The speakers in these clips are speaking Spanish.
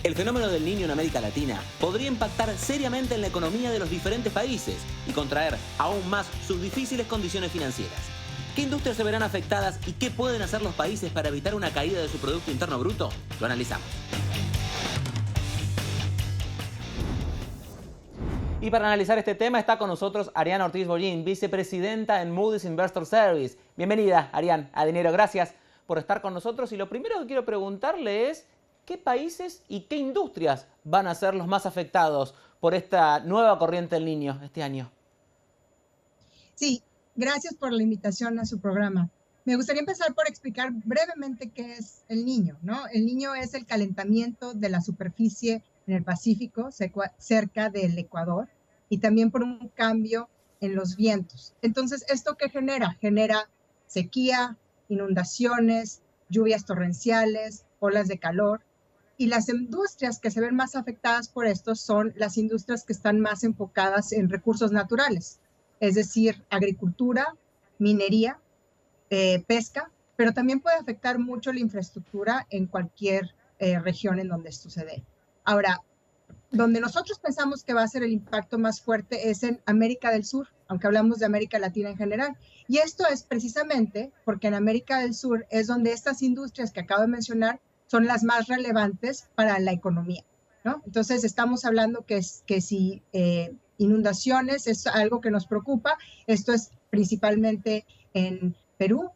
El fenómeno del Niño en América Latina podría impactar seriamente en la economía de los diferentes países y contraer aún más sus difíciles condiciones financieras. ¿Qué industrias se verán afectadas y qué pueden hacer los países para evitar una caída de su Producto Interno Bruto? Lo analizamos. Y para analizar este tema está con nosotros Ariana Ortiz Bollín, vicepresidenta en Moody's Investor Service. Bienvenida, Ariana, a Dinero. Gracias por estar con nosotros. Y lo primero que quiero preguntarle es, ¿qué países y qué industrias van a ser los más afectados por esta nueva corriente del Niño este año? Sí, gracias por la invitación a su programa. Me gustaría empezar por explicar brevemente qué es el Niño, ¿no? El Niño es el calentamiento de la superficie en el Pacífico, cerca del Ecuador, y también por un cambio en los vientos. Entonces, ¿esto qué genera? Genera sequía, inundaciones, lluvias torrenciales, olas de calor. Y las industrias que se ven más afectadas por esto son las industrias que están más enfocadas en recursos naturales, es decir, agricultura, minería, pesca, pero también puede afectar mucho la infraestructura en cualquier región en donde esto se dé. Ahora, donde nosotros pensamos que va a ser el impacto más fuerte es en América del Sur, aunque hablamos de América Latina en general. Y esto es precisamente porque en América del Sur es donde estas industrias que acabo de mencionar son las más relevantes para la economía, ¿no? Entonces estamos hablando que si inundaciones es algo que nos preocupa, esto es principalmente en Perú,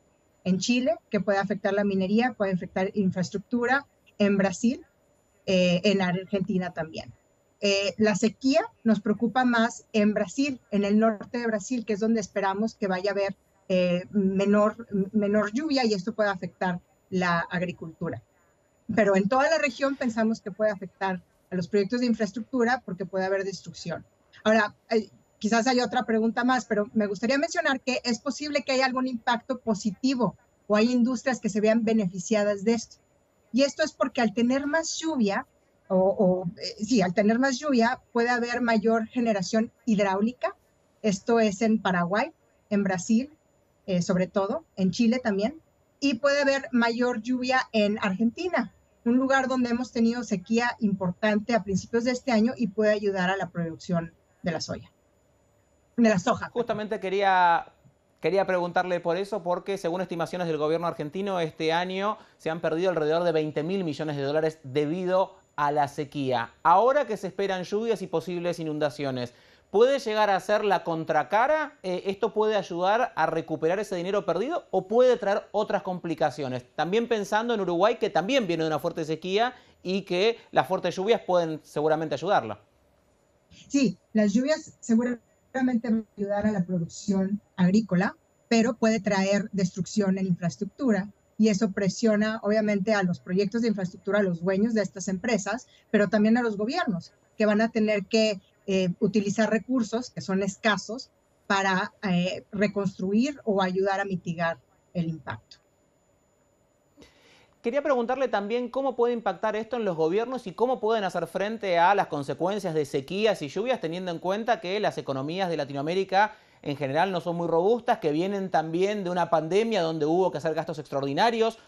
en Chile, que puede afectar la minería, puede afectar infraestructura, en Brasil, en Argentina también. La sequía nos preocupa más en Brasil, en el norte de Brasil, que es donde esperamos que vaya a haber menor lluvia y esto puede afectar la agricultura. Pero en toda la región pensamos que puede afectar a los proyectos de infraestructura porque puede haber destrucción. Ahora, quizás hay otra pregunta más, pero me gustaría mencionar que es posible que haya algún impacto positivo o hay industrias que se vean beneficiadas de esto. Y esto es porque al tener más lluvia, al tener más lluvia puede haber mayor generación hidráulica. Esto es en Paraguay, en Brasil, sobre todo, en Chile también. Y puede haber mayor lluvia en Argentina, un lugar donde hemos tenido sequía importante a principios de este año y puede ayudar a la producción de la soja. Justamente quería preguntarle por eso, porque según estimaciones del gobierno argentino, este año se han perdido alrededor de 20.000 millones de dólares debido a la sequía. Ahora que se esperan lluvias y posibles inundaciones, ¿puede llegar a ser la contracara? ¿Esto puede ayudar a recuperar ese dinero perdido o puede traer otras complicaciones? También pensando en Uruguay, que también viene de una fuerte sequía y que las fuertes lluvias pueden seguramente ayudarla. Sí, las lluvias seguramente van a ayudar a la producción agrícola, pero puede traer destrucción en infraestructura y eso presiona obviamente a los proyectos de infraestructura, a los dueños de estas empresas, pero también a los gobiernos que van a tener que utilizar recursos que son escasos para reconstruir o ayudar a mitigar el impacto. Quería preguntarle también cómo puede impactar esto en los gobiernos y cómo pueden hacer frente a las consecuencias de sequías y lluvias, teniendo en cuenta que las economías de Latinoamérica en general no son muy robustas, que vienen también de una pandemia donde hubo que hacer gastos extraordinarios.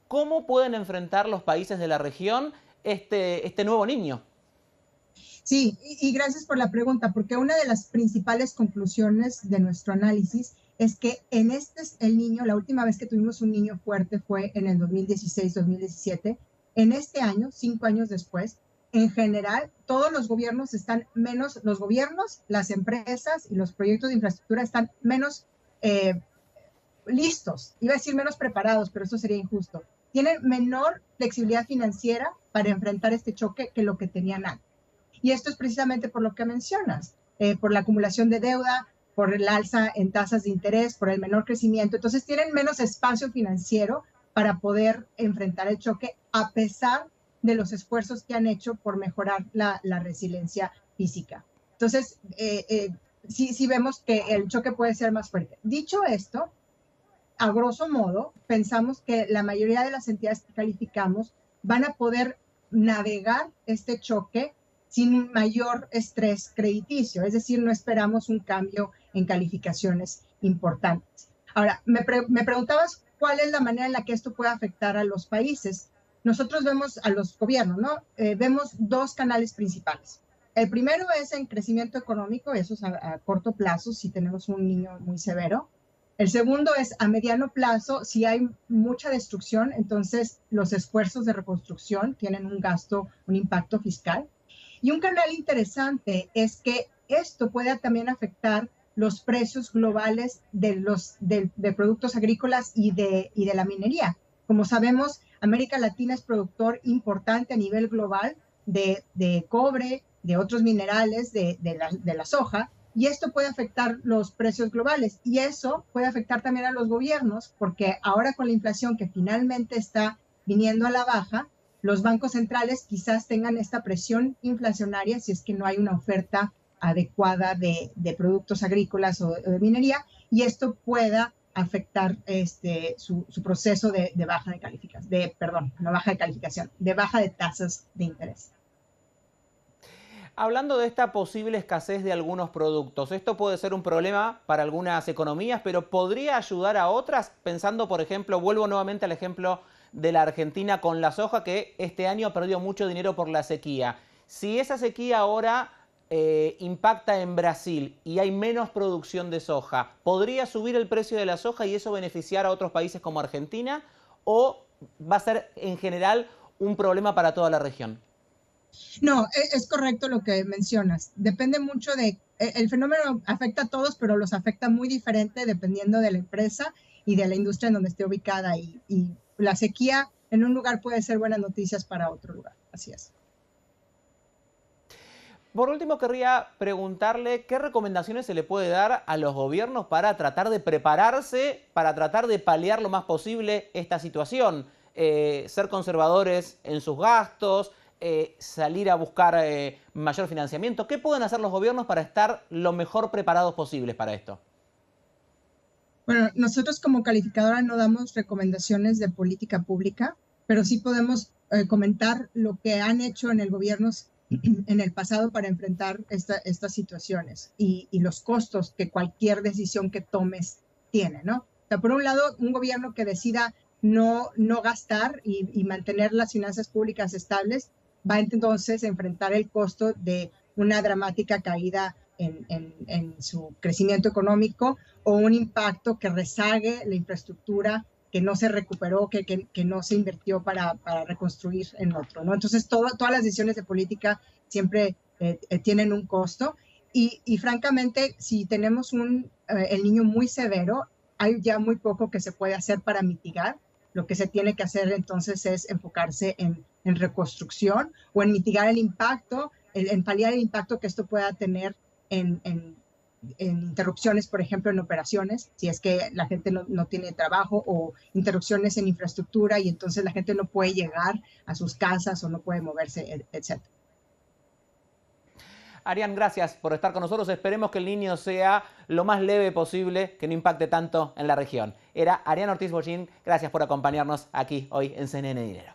¿Cómo pueden enfrentar los países de la región este nuevo Niño? Sí, y gracias por la pregunta, porque una de las principales conclusiones de nuestro análisis es que el Niño, la última vez que tuvimos un Niño fuerte fue en el 2016-2017. En este año, 5 años después, en general, todos los gobiernos los gobiernos, las empresas y los proyectos de infraestructura están menos listos. Iba a decir menos preparados, pero eso sería injusto. Tienen menor flexibilidad financiera para enfrentar este choque que lo que tenían antes. Y esto es precisamente por lo que mencionas, por la acumulación de deuda, por el alza en tasas de interés, por el menor crecimiento. Entonces tienen menos espacio financiero para poder enfrentar el choque a pesar de los esfuerzos que han hecho por mejorar la resiliencia física. Entonces, sí vemos que el choque puede ser más fuerte. Dicho esto, a grosso modo, pensamos que la mayoría de las entidades que calificamos van a poder navegar este choque sin mayor estrés crediticio, es decir, no esperamos un cambio en calificaciones importantes. Ahora, me preguntabas cuál es la manera en la que esto puede afectar a los países. nosotros vemos a los gobiernos, ¿no? Vemos dos canales principales. El primero es en crecimiento económico, eso es a corto plazo, si tenemos un niño muy severo. El segundo es a mediano plazo, si hay mucha destrucción, entonces los esfuerzos de reconstrucción tienen un gasto, un impacto fiscal. Y un canal interesante es que esto puede también afectar los precios globales de productos agrícolas y de la minería. Como sabemos, América Latina es productor importante a nivel global de cobre, de otros minerales, de la soja, y esto puede afectar los precios globales. Y eso puede afectar también a los gobiernos, porque ahora con la inflación que finalmente está viniendo a la baja, los bancos centrales quizás tengan esta presión inflacionaria si es que no hay una oferta adecuada de productos agrícolas o de minería, y esto pueda afectar su proceso de baja de calificación, no baja de calificación, de baja de tasas de interés. Hablando de esta posible escasez de algunos productos, esto puede ser un problema para algunas economías, pero ¿podría ayudar a otras? Pensando, por ejemplo, vuelvo nuevamente al ejemplo de la Argentina con la soja, que este año ha perdido mucho dinero por la sequía. Si esa sequía ahora impacta en Brasil y hay menos producción de soja, ¿podría subir el precio de la soja y eso beneficiar a otros países como Argentina? ¿O va a ser en general un problema para toda la región? No, es correcto lo que mencionas. Depende mucho el fenómeno afecta a todos, pero los afecta muy diferente dependiendo de la empresa y de la industria en donde esté ubicada. Y la sequía en un lugar puede ser buenas noticias para otro lugar. Así es. Por último, querría preguntarle qué recomendaciones se le puede dar a los gobiernos para tratar de prepararse, para tratar de paliar lo más posible esta situación. Ser conservadores en sus gastos, salir a buscar mayor financiamiento. ¿Qué pueden hacer los gobiernos para estar lo mejor preparados posibles para esto? Bueno, nosotros como calificadora no damos recomendaciones de política pública, pero sí podemos comentar lo que han hecho en el gobierno en el pasado para enfrentar estas situaciones y los costos que cualquier decisión que tomes tiene, ¿no? O sea, por un lado, un gobierno que decida no gastar y mantener las finanzas públicas estables va entonces a enfrentar el costo de una dramática caída en su crecimiento económico o un impacto que rezague la infraestructura que no se recuperó, que no se invirtió para reconstruir en otro, ¿no? Entonces, todas las decisiones de política siempre tienen un costo y francamente, si tenemos el niño muy severo, hay ya muy poco que se puede hacer para mitigar. Lo que se tiene que hacer entonces es enfocarse en reconstrucción o en mitigar el impacto, en paliar el impacto que esto pueda tener en interrupciones, por ejemplo, en operaciones, si es que la gente no tiene trabajo, o interrupciones en infraestructura y entonces la gente no puede llegar a sus casas o no puede moverse, etc. Arián, gracias por estar con nosotros. Esperemos que el niño sea lo más leve posible, que no impacte tanto en la región. Era Arián Ortiz Bollín. Gracias por acompañarnos aquí hoy en CNN Dinero.